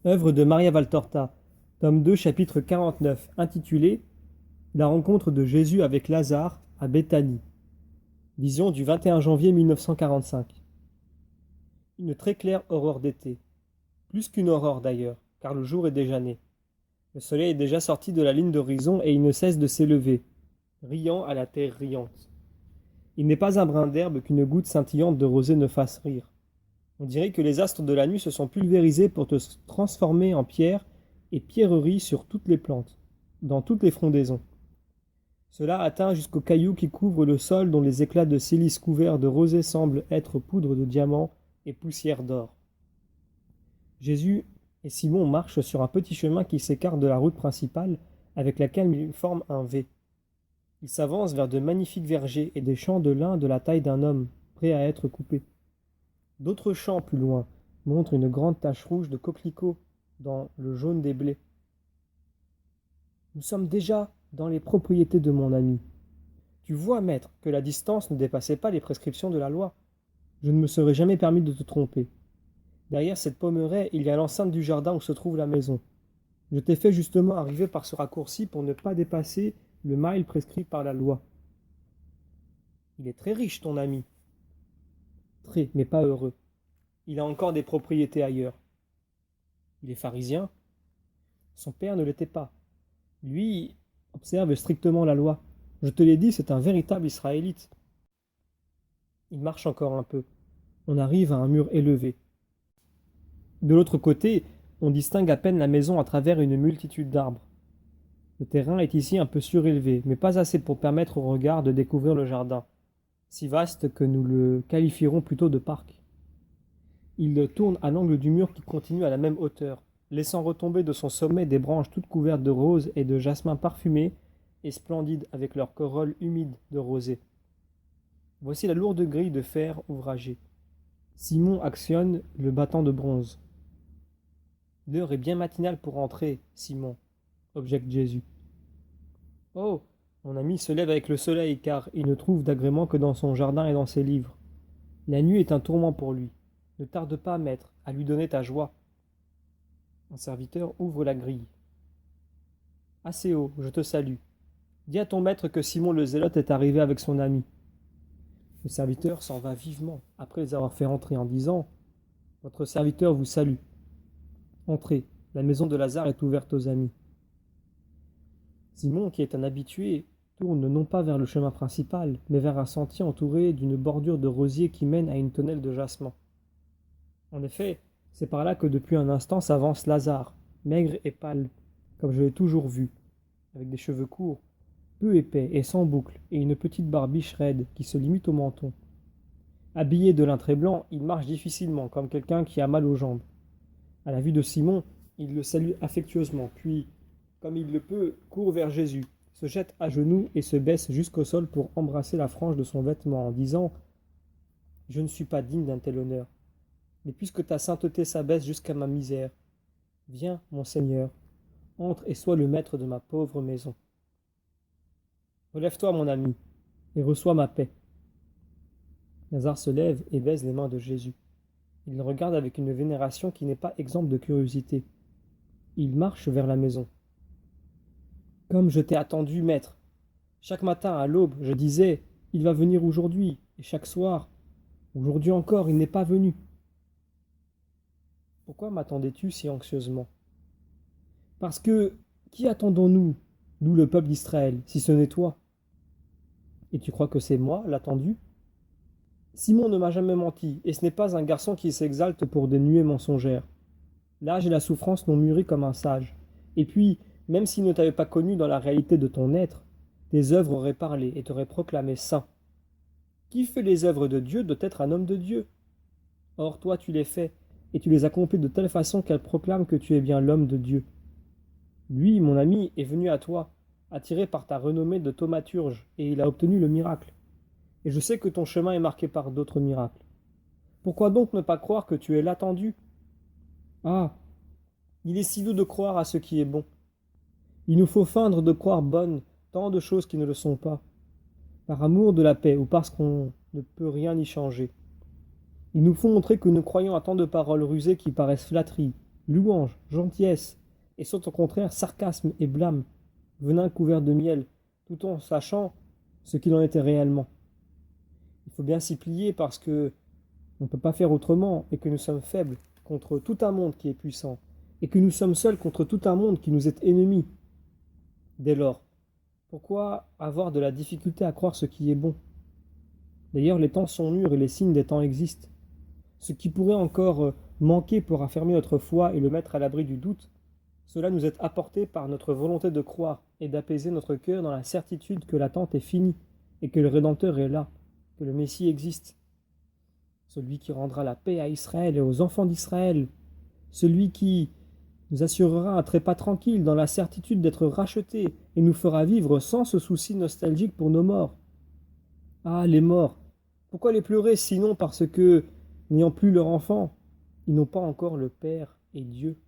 Œuvre de Maria Valtorta, tome 2, chapitre 49, intitulé La rencontre de Jésus avec Lazare à Béthanie. Vision du 21 janvier 1945. Une très claire aurore d'été. Plus qu'une aurore d'ailleurs, car le jour est déjà né. Le soleil est déjà sorti de la ligne d'horizon et il ne cesse de s'élever, riant à la terre riante. Il n'est pas un brin d'herbe qu'une goutte scintillante de rosée ne fasse rire. On dirait que les astres de la nuit se sont pulvérisés pour te transformer en pierre et pierreries sur toutes les plantes, dans toutes les frondaisons. Cela atteint jusqu'aux cailloux qui couvrent le sol dont les éclats de silice couverts de rosée semblent être poudre de diamant et poussière d'or. Jésus et Simon marchent sur un petit chemin qui s'écarte de la route principale avec laquelle ils forment un V. Ils s'avancent vers de magnifiques vergers et des champs de lin de la taille d'un homme, prêts à être coupés. D'autres champs plus loin montrent une grande tache rouge de coquelicots dans le jaune des blés. Nous sommes déjà dans les propriétés de mon ami. Tu vois, maître, que la distance ne dépassait pas les prescriptions de la loi. Je ne me serais jamais permis de te tromper. Derrière cette pommeraie, il y a l'enceinte du jardin où se trouve la maison. Je t'ai fait justement arriver par ce raccourci pour ne pas dépasser le mile prescrit par la loi. Il est très riche, ton ami. Très, mais pas heureux. Il a encore des propriétés ailleurs. Il est pharisien. Son père ne l'était pas. Lui observe strictement la loi. Je te l'ai dit, c'est un véritable Israélite. Il marche encore un peu. On arrive à un mur élevé. De l'autre côté, on distingue à peine la maison à travers une multitude d'arbres. Le terrain est ici un peu surélevé, mais pas assez pour permettre au regard de découvrir le jardin, si vaste que nous le qualifierons plutôt de parc. Il tourne à l'angle du mur qui continue à la même hauteur, laissant retomber de son sommet des branches toutes couvertes de roses et de jasmins parfumés et splendides avec leurs corolles humides de rosée. Voici la lourde grille de fer ouvragée. Simon actionne le battant de bronze. L'heure est bien matinale pour entrer, Simon, objecte Jésus. Oh, mon ami se lève avec le soleil, car il ne trouve d'agrément que dans son jardin et dans ses livres. La nuit est un tourment pour lui. Ne tarde pas, maître, à lui donner ta joie. Un serviteur ouvre la grille. Assez haut, je te salue. Dis à ton maître que Simon le Zélote est arrivé avec son ami. Le serviteur s'en va vivement, après les avoir fait entrer en disant « Votre serviteur vous salue. Entrez, la maison de Lazare est ouverte aux amis. » Simon, qui est un habitué, tourne non pas vers le chemin principal, mais vers un sentier entouré d'une bordure de rosiers qui mène à une tonnelle de jasmin. En effet, c'est par là que depuis un instant s'avance Lazare, maigre et pâle, comme je l'ai toujours vu, avec des cheveux courts, peu épais et sans boucles, et une petite barbiche raide qui se limite au menton. Habillé de lin très blanc, il marche difficilement, comme quelqu'un qui a mal aux jambes. À la vue de Simon, il le salue affectueusement, puis, comme il le peut, court vers Jésus, se jette à genoux et se baisse jusqu'au sol pour embrasser la frange de son vêtement en disant « Je ne suis pas digne d'un tel honneur, mais puisque ta sainteté s'abaisse jusqu'à ma misère, viens, mon Seigneur, entre et sois le maître de ma pauvre maison. Relève-toi, mon ami, et reçois ma paix. » Lazare se lève et baise les mains de Jésus. Il le regarde avec une vénération qui n'est pas exempte de curiosité. Il marche vers la maison. Comme je t'ai attendu, maître. Chaque matin à l'aube, je disais, il va venir aujourd'hui, et chaque soir, aujourd'hui encore, il n'est pas venu. Pourquoi m'attendais-tu si anxieusement? Parce que, qui attendons-nous, nous le peuple d'Israël, si ce n'est toi? Et tu crois que c'est moi, l'attendu? Simon ne m'a jamais menti, et ce n'est pas un garçon qui s'exalte pour des nuées mensongères. L'âge et la souffrance l'ont mûri comme un sage. Et puis, même s'il ne t'avait pas connu dans la réalité de ton être, tes œuvres auraient parlé et t'auraient proclamé saint. Qui fait les œuvres de Dieu doit être un homme de Dieu. Or, toi, tu les fais, et tu les accomplis de telle façon qu'elles proclament que tu es bien l'homme de Dieu. Lui, mon ami, est venu à toi, attiré par ta renommée de thaumaturge, et il a obtenu le miracle. Et je sais que ton chemin est marqué par d'autres miracles. Pourquoi donc ne pas croire que tu es l'attendu? Ah, il est si doux de croire à ce qui est bon. Il nous faut feindre de croire bonnes tant de choses qui ne le sont pas, par amour de la paix ou parce qu'on ne peut rien y changer. Il nous faut montrer que nous croyons à tant de paroles rusées qui paraissent flatteries, louange, gentillesse, et sont au contraire sarcasme et blâme, venin couvert de miel, tout en sachant ce qu'il en était réellement. Il faut bien s'y plier parce que on ne peut pas faire autrement et que nous sommes faibles contre tout un monde qui est puissant et que nous sommes seuls contre tout un monde qui nous est ennemi. Dès lors, pourquoi avoir de la difficulté à croire ce qui est bon? D'ailleurs, les temps sont mûrs et les signes des temps existent. Ce qui pourrait encore manquer pour affermir notre foi et le mettre à l'abri du doute, cela nous est apporté par notre volonté de croire et d'apaiser notre cœur dans la certitude que l'attente est finie et que le Rédempteur est là, que le Messie existe. Celui qui rendra la paix à Israël et aux enfants d'Israël, celui qui nous assurera un trépas tranquille dans la certitude d'être rachetés et nous fera vivre sans ce souci nostalgique pour nos morts. Ah, les morts, pourquoi les pleurer sinon parce que, n'ayant plus leur enfant, ils n'ont pas encore le Père et Dieu?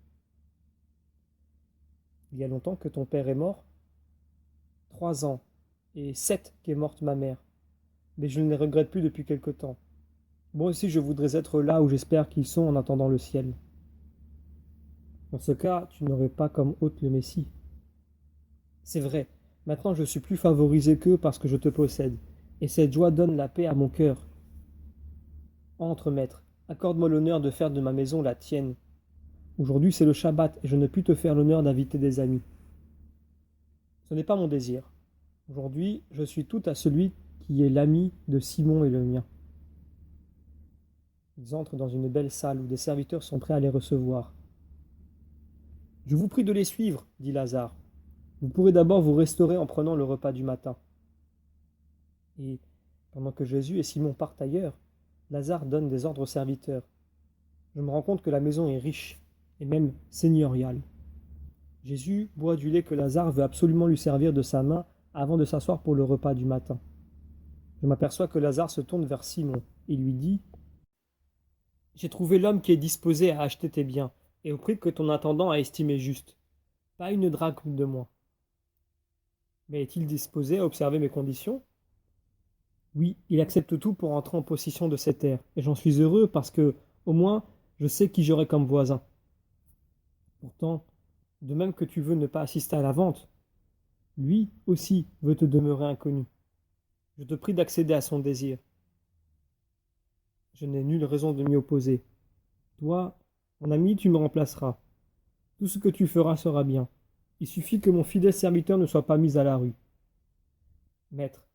Il y a longtemps que ton père est mort? 3 ans, et 7 qu'est morte ma mère, mais je ne les regrette plus depuis quelque temps. Moi aussi je voudrais être là où j'espère qu'ils sont en attendant le ciel. Dans ce cas, tu n'aurais pas comme hôte le Messie. C'est vrai, maintenant je suis plus favorisé qu'eux parce que je te possède, et cette joie donne la paix à mon cœur. Entre, maître, accorde-moi l'honneur de faire de ma maison la tienne. Aujourd'hui c'est le Shabbat et je ne puis te faire l'honneur d'inviter des amis. Ce n'est pas mon désir. Aujourd'hui, je suis tout à celui qui est l'ami de Simon et le mien. Ils entrent dans une belle salle où des serviteurs sont prêts à les recevoir. Je vous prie de les suivre, dit Lazare. Vous pourrez d'abord vous restaurer en prenant le repas du matin. Et, pendant que Jésus et Simon partent ailleurs, Lazare donne des ordres aux serviteurs. Je me rends compte que la maison est riche, et même seigneuriale. Jésus boit du lait que Lazare veut absolument lui servir de sa main avant de s'asseoir pour le repas du matin. Je m'aperçois que Lazare se tourne vers Simon et lui dit « J'ai trouvé l'homme qui est disposé à acheter tes biens, et au prix que ton intendant a estimé juste. Pas une drachme de moins. Mais est-il disposé à observer mes conditions? Oui, il accepte tout pour entrer en possession de ces terres, et j'en suis heureux parce que, au moins, je sais qui j'aurai comme voisin. Pourtant, de même que tu veux ne pas assister à la vente, lui aussi veut te demeurer inconnu. Je te prie d'accéder à son désir. Je n'ai nulle raison de m'y opposer. Toi, mon ami, tu me remplaceras. Tout ce que tu feras sera bien. Il suffit que mon fidèle serviteur ne soit pas mis à la rue. Maître,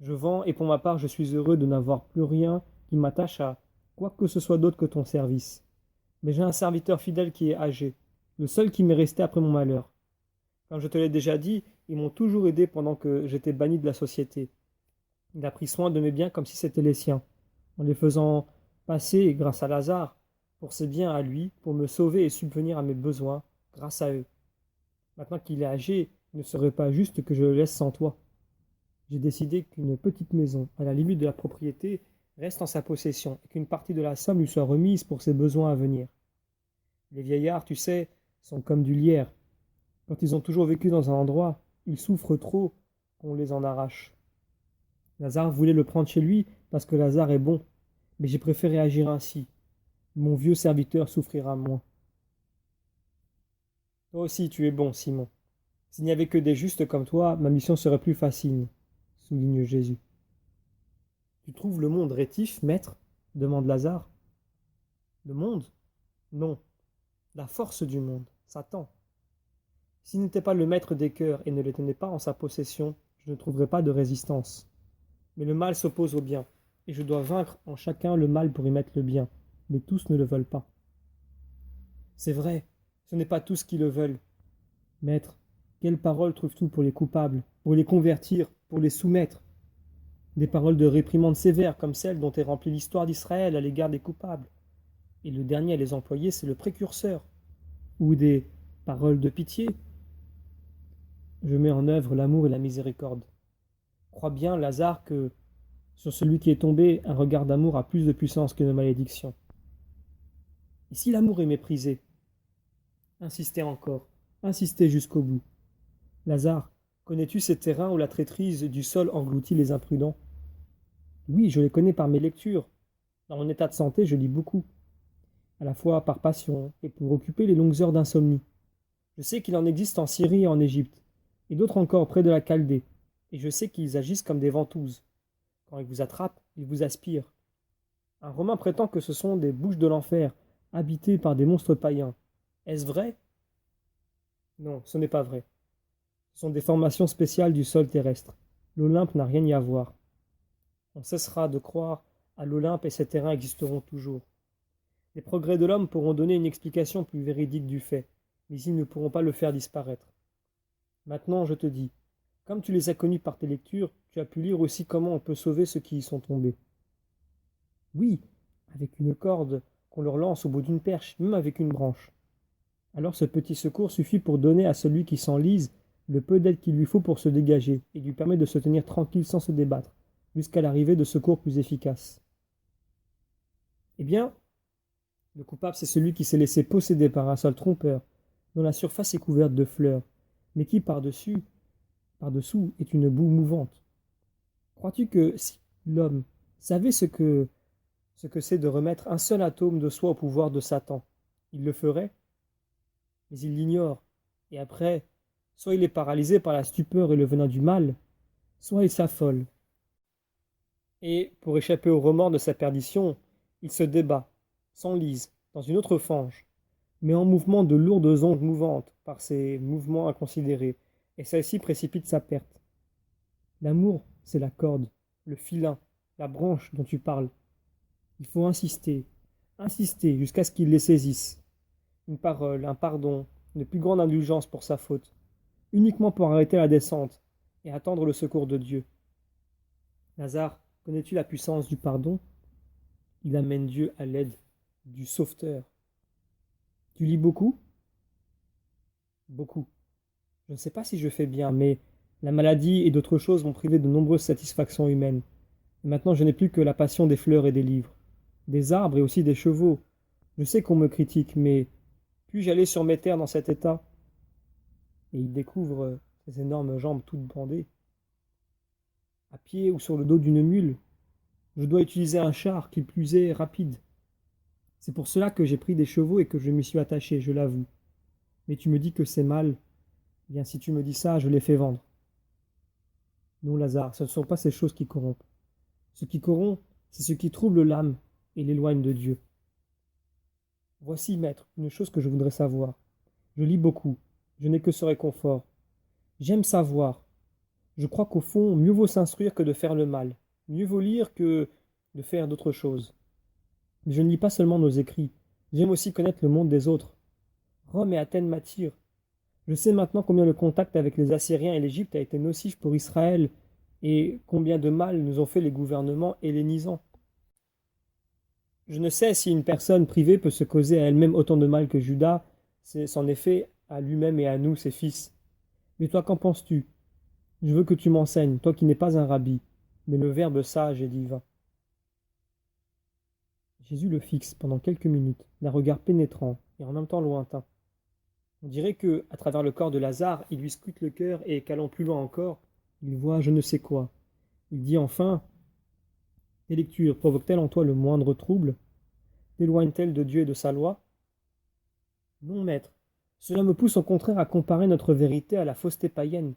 je vends et pour ma part je suis heureux de n'avoir plus rien qui m'attache à quoi que ce soit d'autre que ton service. Mais j'ai un serviteur fidèle qui est âgé, le seul qui m'est resté après mon malheur. Comme je te l'ai déjà dit, ils m'ont toujours aidé pendant que j'étais banni de la société. Il a pris soin de mes biens comme si c'étaient les siens, en les faisant passer, grâce à Lazare, pour ses biens à lui, pour me sauver et subvenir à mes besoins, grâce à eux. Maintenant qu'il est âgé, il ne serait pas juste que je le laisse sans toi. J'ai décidé qu'une petite maison, à la limite de la propriété, reste en sa possession et qu'une partie de la somme lui soit remise pour ses besoins à venir. Les vieillards, tu sais, sont comme du lierre. Quand ils ont toujours vécu dans un endroit, ils souffrent trop qu'on les en arrache. Lazare voulait le prendre chez lui parce que Lazare est bon, mais j'ai préféré agir ainsi. Mon vieux serviteur souffrira moins. Toi aussi, tu es bon, Simon. S'il n'y avait que des justes comme toi, ma mission serait plus facile, souligne Jésus. Tu trouves le monde rétif, maître? Demande Lazare. Le monde? Non. La force du monde, Satan. S'il n'était pas le maître des cœurs et ne les tenait pas en sa possession, je ne trouverais pas de résistance. Mais le mal s'oppose au bien, et je dois vaincre en chacun le mal pour y mettre le bien, mais tous ne le veulent pas. C'est vrai, ce n'est pas tous qui le veulent. Maître, quelles paroles trouves-tu pour les coupables, pour les convertir, pour les soumettre? Des paroles de réprimande sévères comme celles dont est remplie l'histoire d'Israël à l'égard des coupables. Et le dernier à les employer, c'est le précurseur. Ou des paroles de pitié. Je mets en œuvre l'amour et la miséricorde. Crois bien, Lazare, que sur celui qui est tombé, un regard d'amour a plus de puissance qu'une malédiction. Et si l'amour est méprisé? Insistez encore, insistez jusqu'au bout. Lazare, connais-tu ces terrains où la traîtrise du sol engloutit les imprudents? Oui, je les connais par mes lectures. Dans mon état de santé, je lis beaucoup. à la fois par passion et pour occuper les longues heures d'insomnie. Je sais qu'il en existe en Syrie et en Égypte, et d'autres encore près de la Chaldée, et je sais qu'ils agissent comme des ventouses. Quand ils vous attrapent, ils vous aspirent. Un Romain prétend que ce sont des bouches de l'enfer, habitées par des monstres païens. Est-ce vrai? Non, ce n'est pas vrai. Ce sont des formations spéciales du sol terrestre. L'Olympe n'a rien y à voir. On cessera de croire à l'Olympe et ces terrains existeront toujours. Les progrès de l'homme pourront donner une explication plus véridique du fait, mais ils ne pourront pas le faire disparaître. Maintenant, je te dis, comme tu les as connus par tes lectures, tu as pu lire aussi comment on peut sauver ceux qui y sont tombés. Oui, avec une corde qu'on leur lance au bout d'une perche, même avec une branche. Alors ce petit secours suffit pour donner à celui qui s'enlise le peu d'aide qu'il lui faut pour se dégager et lui permet de se tenir tranquille sans se débattre, jusqu'à l'arrivée de secours plus efficaces. Eh bien, le coupable, c'est celui qui s'est laissé posséder par un sol trompeur, dont la surface est couverte de fleurs, mais qui par-dessous, est une boue mouvante. Crois-tu que si l'homme savait ce que c'est de remettre un seul atome de soi au pouvoir de Satan, il le ferait? Mais il l'ignore, et après, soit il est paralysé par la stupeur et le venin du mal, soit il s'affole. Et, pour échapper au remords de sa perdition, il se débat, s'enlise, dans une autre fange, met en mouvement de lourdes ondes mouvantes par ses mouvements inconsidérés, et celle-ci précipite sa perte. L'amour, c'est la corde, le filin, la branche dont tu parles. Il faut insister, insister jusqu'à ce qu'il les saisisse. Une parole, un pardon, une plus grande indulgence pour sa faute, uniquement pour arrêter la descente et attendre le secours de Dieu. Lazare, connais-tu la puissance du pardon? Il amène Dieu à l'aide du sauveteur. Tu lis beaucoup? Beaucoup. Je ne sais pas si je fais bien, mais la maladie et d'autres choses m'ont privé de nombreuses satisfactions humaines. Et maintenant je n'ai plus que la passion des fleurs et des livres, des arbres et aussi des chevaux. Je sais qu'on me critique, mais puis-je aller sur mes terres dans cet état? Et il découvre ses énormes jambes toutes bandées. À pied ou sur le dos d'une mule, je dois utiliser un char qui plus est rapide. C'est pour cela que j'ai pris des chevaux et que je m'y suis attaché, je l'avoue. Mais tu me dis que c'est mal. Eh bien, si tu me dis ça, je les fais vendre. Non, Lazare, ce ne sont pas ces choses qui corrompent. Ce qui corrompt, c'est ce qui trouble l'âme et l'éloigne de Dieu. Voici, maître, une chose que je voudrais savoir. Je lis beaucoup. Je n'ai que ce réconfort. J'aime savoir. Je crois qu'au fond, mieux vaut s'instruire que de faire le mal. Mieux vaut lire que de faire d'autres choses. Mais je ne lis pas seulement nos écrits. J'aime aussi connaître le monde des autres. Rome et Athènes m'attirent. Je sais maintenant combien le contact avec les Assyriens et l'Égypte a été nocif pour Israël et combien de mal nous ont fait les gouvernements hellénisants. Je ne sais si une personne privée peut se causer à elle-même autant de mal que Judas, c'en est fait à lui-même et à nous, ses fils. Mais toi, qu'en penses-tu? Je veux que tu m'enseignes, toi qui n'es pas un rabbi, mais le Verbe sage et divin. Jésus le fixe pendant quelques minutes, d'un regard pénétrant et en même temps lointain. On dirait que, à travers le corps de Lazare, il lui scrute le cœur et, qu'allant plus loin encore, il voit je ne sais quoi. Il dit enfin, tes lectures provoquent-elles en toi le moindre trouble? T'éloignent-elles de Dieu et de sa loi? Non, maître. Cela me pousse au contraire à comparer notre vérité à la fausseté païenne.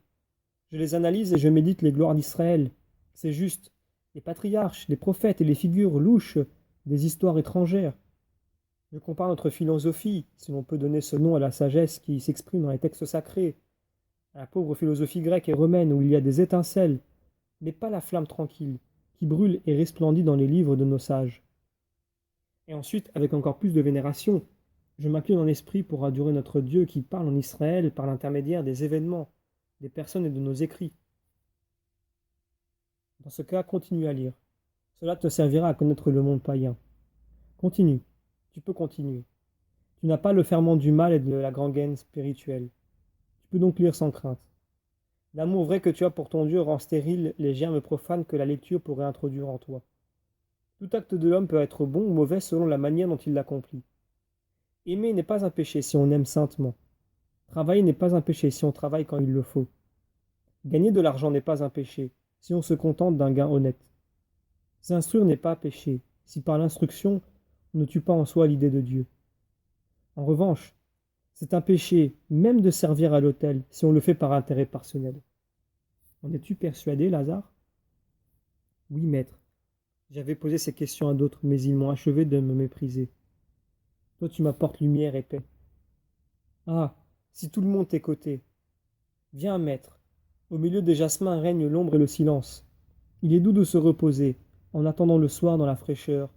Je les analyse et je médite les gloires d'Israël. C'est juste. Les patriarches, les prophètes et les figures louches des histoires étrangères. Je compare notre philosophie, si l'on peut donner ce nom à la sagesse qui s'exprime dans les textes sacrés, à la pauvre philosophie grecque et romaine où il y a des étincelles, mais pas la flamme tranquille, qui brûle et resplendit dans les livres de nos sages. Et ensuite, avec encore plus de vénération, je m'incline en esprit pour adorer notre Dieu qui parle en Israël par l'intermédiaire des événements, des personnes et de nos écrits. Dans ce cas, continue à lire. Cela te servira à connaître le monde païen. Continue, tu peux continuer. Tu n'as pas le ferment du mal et de la gangrène spirituelle. Tu peux donc lire sans crainte. L'amour vrai que tu as pour ton Dieu rend stériles les germes profanes que la lecture pourrait introduire en toi. Tout acte de l'homme peut être bon ou mauvais selon la manière dont il l'accomplit. Aimer n'est pas un péché si on aime saintement. Travailler n'est pas un péché si on travaille quand il le faut. Gagner de l'argent n'est pas un péché si on se contente d'un gain honnête. S'instruire n'est pas péché si par l'instruction ne tue pas en soi l'idée de Dieu. En revanche, c'est un péché même de servir à l'autel si on le fait par intérêt personnel. En es-tu persuadé, Lazare? Oui, maître. J'avais posé ces questions à d'autres, mais ils m'ont achevé de me mépriser. Toi, tu m'apportes lumière et paix. Ah, si tout le monde t'écoutait. Viens, maître. Au milieu des jasmins règne l'ombre et le silence. Il est doux de se reposer, en attendant le soir dans la fraîcheur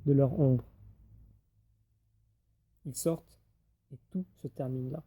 de leur ombre. Ils sortent, et tout se termine là.